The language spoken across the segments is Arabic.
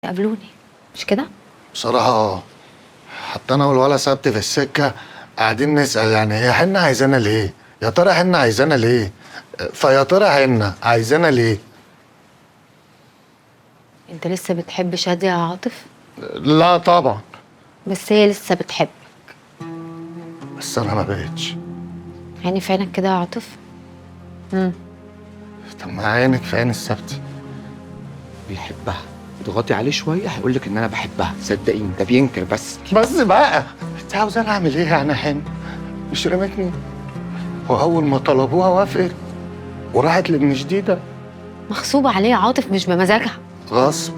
قابلوني مش كده؟ بصراحة حتى أنا والولا ثابت في السكة قاعدين نسأل يعني هي حنة عايزانا ليه؟ يا ترى حنة عايزانا ليه؟ فيا ترى حنة عايزانا ليه؟ انت لسه بتحب شادية يا عاطف؟ لا طبعا، بس هي لسه بتحب. بس أنا ما بقتش. عيني في عينك كده يا عاطف. طب ما عينك في عين الثابت. بيحبها، اضغطي عليه شويه هيقول لك ان انا بحبها، صدقيني ده بينكر بس. بس بقى أنت عاوز أنا أعمل إيه يعني حنة؟ مش رمتني؟ وأول ما طلبوها وافقت وراحت لابن جديدة. مغصوبة عليه يا عاطف مش بمزاجها. غصب؟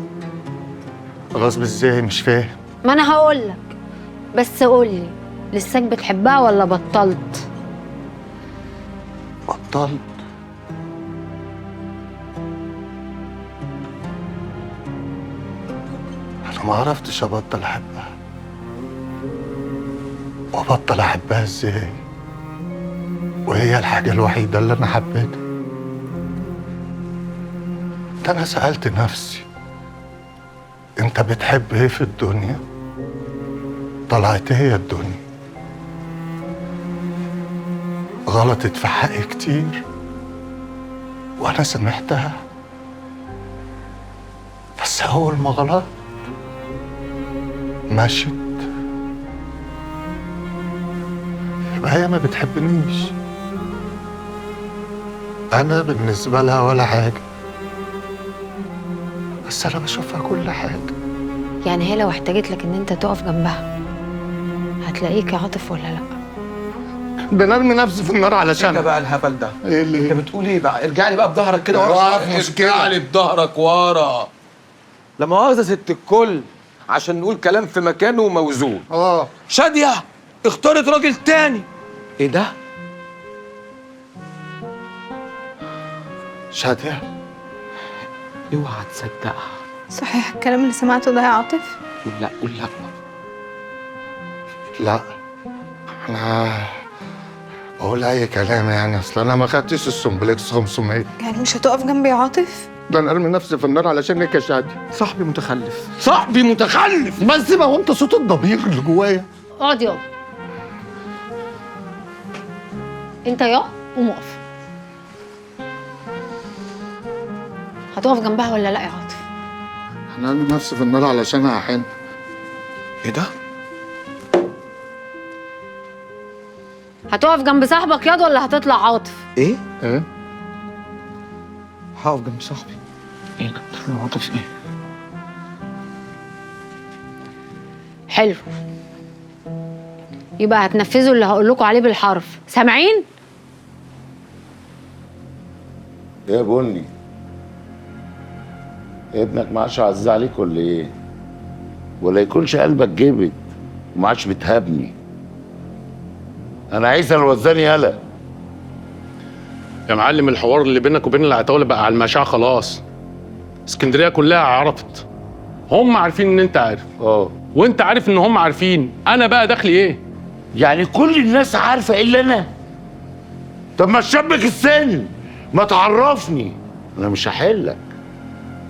غصب إزاي؟ مش فاهم. ما انا هقولك، بس قولي لساك بتحبها ولا بطلت؟ بطلت. أنا ما عرفتش أبطل أحبها. وأبطل أحبها إزاي؟ وهي الحاجة الوحيدة اللي أنا حبيتها. ده أنا سألت نفسي أنت بتحب إيه في الدنيا؟ طلعت هي الدنيا. غلطت في حقي كتير وأنا سامحتها، بس أول ما غلط مشت. يبقى هي ما بتحبنيش. أنا بالنسبة لها ولا حاجة، بس أنا بشوفها كل حاجة. يعني هي لو احتاجت لك ان انت تقف جنبها هتلاقيك يا عاطف ولا لا؟ بنرمي نفسي في النار ايه علشان بقى الهبل ده؟ ايه اللي انت بتقول ايه بقى؟ ارجع لي بقى بظهرك كده ورا. ارجع لي بظهرك ورا. لا مؤاخذة ست الكل، عشان نقول كلام في مكانه وموزون. شادية اختارت راجل تاني. ايه ده؟ شادية؟ اوعى تصدقها. صحيح الكلام اللي سمعته ده يا عاطف؟ قول لا، قول لا. لا أنا بقول أي كلام يعني، أصل أنا ما خدتش السمبلكس 500. يعني مش هتقف جنبي يا عاطف؟ ده أنا أرمي نفسي في النار علشانك يا شادية. صاحبي متخلف، صاحبي متخلف. بس ما هو أنت صوت الضمير اللي جوايا. اقعد يابا. انت يا قوم اقف. هتقف جنبها ولا لا يا عاطف؟ أنا أرمي نفسي في النار علشانها حن. ايه ده؟ هتقف جنب صاحبك ياض ولا هتطلع عاطف؟ ايه؟ إيه؟ هقف جنب صاحبي. ايه ده؟ عاطف ايه؟ حلو، يبقى هتنفذوا اللي هقول لكم عليه بالحرف، سامعين؟ يا بني، ابنك ما عادش عزيز عليك ولا ايه؟ ولا يكونش قلبك جبت وما عادش بتهابني؟ انا عايز الوزاني يالا. يا معلم الحوار اللي بينك وبين العتاولة بقى على المشاع خلاص. اسكندرية كلها عرفت، هم عارفين ان انت عارف وانت عارف ان هم عارفين. انا بقى دخلي ايه؟ يعني كل الناس عارفه الا انا؟ طب ما تشبك السن، ما تعرفني. انا مش هحلك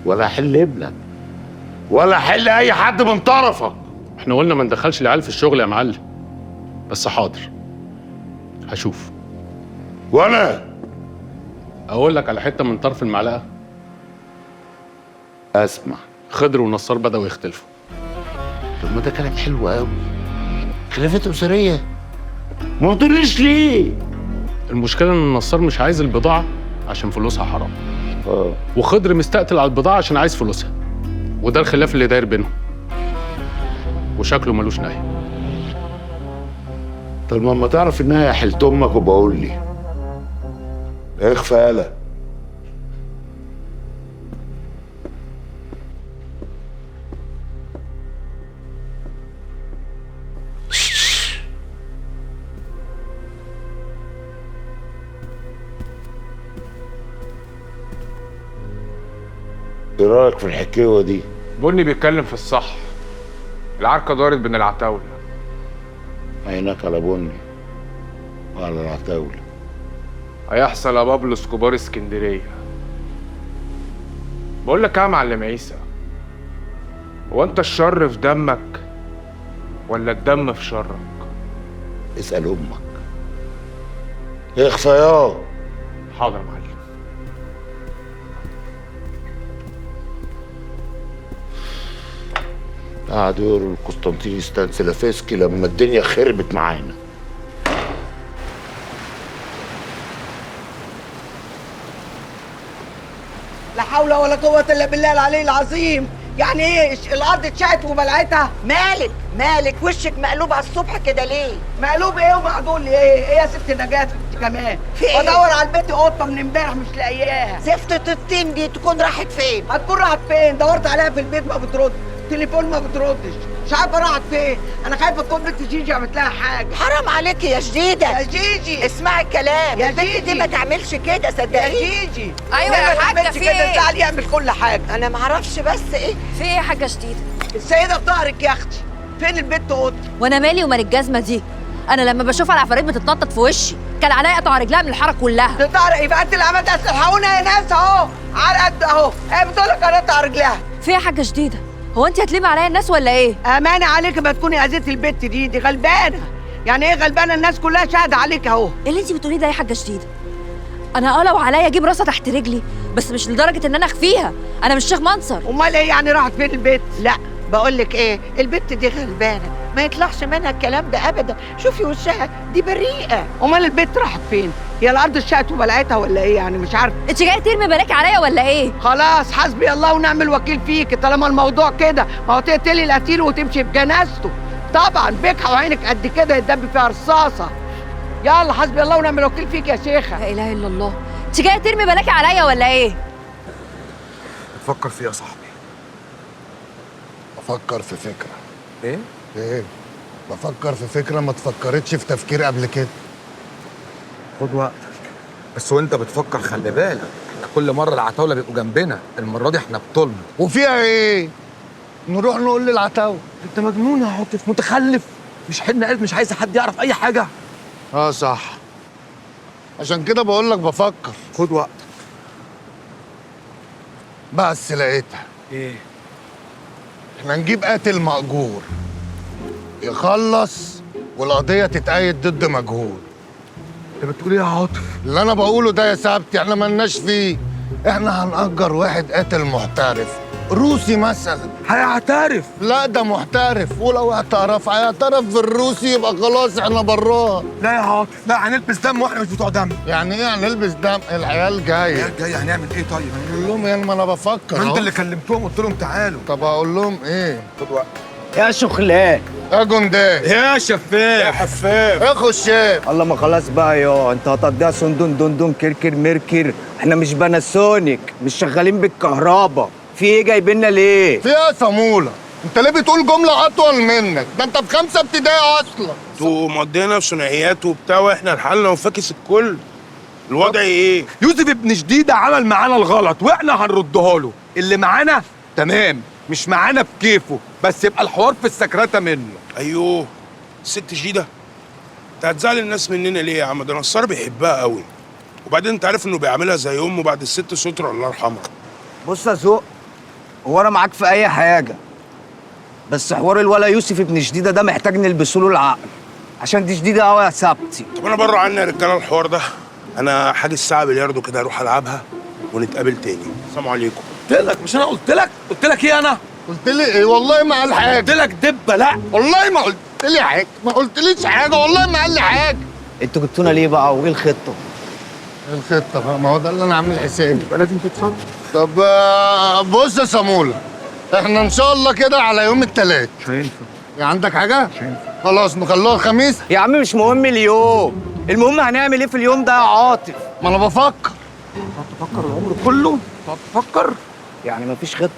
ولا احل ابنك ولا احل اي حد من طرفك. احنا قلنا ما ندخلش العيال في الشغل يا معلم، بس حاضر هشوف. وانا اقول لك على حته من طرف المعلقه. اسمع. خضر ونصار بدأوا يختلفوا. طب ما ده كلام حلو قوي. خلافات اسريه، ما قلتليش ليه؟ المشكله ان النصار مش عايز البضاعه عشان فلوسها حرام. وخضر مستقتل على البضاعه عشان عايز فلوسها. وده الخلاف اللي داير بينهم، وشكله ملوش نهايه. طب ما تعرف انها حلت امك وبقول لي اخفى يالا. ايه رايك في الحكايه دي؟ بني بيتكلم في الصح. العركه دارت بين العتاوله. عينك على بني وعلى العتاوله. هيحصل يا بابلو اسكوبار اسكندريه. بقول لك ايه يا معلم عيسى، هو انت الشر في دمك ولا الدم في شرك؟ اسال امك. اخفى يا حاضر يا معلم. قعدوا يقولوا لقسطنطين ستانسلافسكي لما الدنيا خربت معانا. لا حول ولا قوة إلا بالله العلي العظيم. يعني ايه الأرض اتشقت وبلعتها؟ مالك وشك مقلوب على الصبح كده ليه؟ مقلوب ايه ومعدول لي ايه؟ ايه يا ست نجاة انت كمان؟ في ايه؟ بدور على البيت قطة من امبارح مش لاقياها. زفتة الطين دي تكون راحت فين؟ هتكون راحت فين؟ دورت عليها في البيت ما بترد، تليفون ما بتردش، مش عارفة راحت فين. أنا خايفة تكون بنت جيجي عملت لها حاجة. حرام عليكي يا جديدة. يا جيجي اسمعي الكلام، يا البنت جيجي. دي ما تعملش كده يا صدقيني. جيجي. أيوة يا لما حاجة، تعملش في كده ايه؟ الزعل يعمل كل حاجة. أنا معرفش بس إيه؟ في ايه يا حاجه شديده؟ السيدة في ظهرك يا أختي. فين البت قطة؟ وانا مالي ومال الجزمه دي؟ انا لما بشوفها العفاريت بتتنطط في وشي كان عليا اقطع رجلها من الحاره كلها. تقطع يبقى انت اللي عملت الحقونا يا ناس اهو على قد اهو. هي بتقول لك اقطع رجلها. في ايه يا حاجه شديده؟ هو انت هتلمي عليا الناس ولا ايه؟ امانه عليك ما تكوني اذيتي البت دي غلبانه. يعني ايه غلبانه؟ الناس كلها شاهده عليك اهو. ايه اللي انت بتقوليه ده يا حاجه شديده؟ انا لو عليا اجيب راسها تحت رجلي بس مش لدرجه ان انا اخفيها. انا مش شيخ منصر. امال ايه يعني راحت فين البت؟ لا بقول لك ايه، البت دي غلبانه ما يطلعش منها الكلام ده ابدا. شوفي وشها دي بريئه. امال البت راحت فين؟ هي الارض اتشقت وبلعتها ولا ايه؟ يعني مش عارفه. انت جايه ترمي بلاك عليا ولا ايه؟ خلاص حسبي الله ونعم الوكيل فيك. طالما الموضوع كده ما هو تقتلي القتيل وتمشي بجنازته. طبعا بكحه وعينك قد كده يتدب فيها رصاصه. يلا حسبي الله ونعم الوكيل فيك يا شيخه. لا اله الا الله. انت جايه ترمي بلاك عليا ولا ايه؟ بتفكر فيه يا صاحبي؟ بفكر في فكرة. ايه؟ ايه؟ بفكر في فكرة ما تفكرتش في تفكير قبل كده. خد وقتك. بس وانت بتفكر خلي بالك، احنا كل مره العتاوله بيبقوا جنبنا، المره دي احنا بطولنا. وفيها ايه؟ نروح نقول للعتاولة. انت مجنون يا عاطف، متخلف. مش حنا قلب مش عايز حد يعرف اي حاجه. اه صح. عشان كده بقول لك بفكر. خد وقتك. بس لقيتها. ايه؟ احنا نجيب قاتل مأجور يخلص والقضية تتأيد ضد مجهول. انت بتقول ايه يا عاطف؟ اللي انا بقوله ده يا سبتي احنا ملناش فيه. احنا هنأجر واحد قاتل محترف روسي مثلا. هيعترف؟ لا ده محترف، ولو هيعترف في الروسي يبقى خلاص احنا براه. لا يا عاطف، لا هنلبس دم واحنا مش بتوع دم. يعني ايه هنلبس دم؟ العيال جايه. هنعمل ايه طيب؟ قول لهم يعني ما انا بفكر. ما انت أهو. اللي كلمتهم قلت لهم تعالوا. طب اقول لهم ايه؟ خد وقت. يا شخلان يا جندي يا شفاف يا حفاف اخو الشيف. الله ما خلاص بقى يا انت هتقضيها سندون دندون كركر مركر. احنا مش باناسونيك، مش شغالين بالكهرباء. في ايه جايبيننا ليه؟ في ايه يا صامولة؟ انت ليه بتقول جملة اطول منك؟ ده انت في 5 ابتدائي اصلا. انتوا مقضينا ثنائيات وبتاع واحنا لحالنا وفاكس الكل. الوضع ايه؟ يوسف ابن شديدة عمل معانا الغلط واحنا هنردها له. اللي معانا تمام، مش معانا بكيفه، بس يبقى الحوار في السكرته منه. ايوه الست جيده، انت هتزعل الناس مننا ليه يا عم؟ ده نصار بيحبها قوي، وبعدين انت عارف انه بيعملها زي امه بعد الست سترة الله يرحمها. بص يا ذوق، هو انا معاك في اي حاجه، بس حوار الولا يوسف ابن شديده ده محتاج نلبسه له العقل، عشان دي شديده قوي يا سبتي. طب انا بره عني يا رجاله الحوار ده. انا حاجز ساعه بلياردو كده اروح العبها ونتقابل تاني. السلام عليكم. قلت لك، مش انا قلت لك ايه؟ انا قلت لي ايه؟ والله ما قال حاجه. قلت لك دبه. لا والله ما قلت لي حاجه، ما قلتليش حاجه، والله ما قال لي حاجه. انتوا جبتونا ليه بقى وايه الخطه؟ الخطه بقى ما هو ده اللي انا عامل حسابي. يبقى لازم تتصرف. طب بص يا صاموله، احنا ان شاء الله كده على يوم الثلاث. مش هينفع. عندك حاجه؟ مش هينفع. خلاص نخلوها الخميس. يا عم مش مهم اليوم، المهم هنعمل ايه في اليوم ده يا عاطف؟ ما انا بفكر. تفكر العمر كله؟ تفكر يعني مفيش خطه؟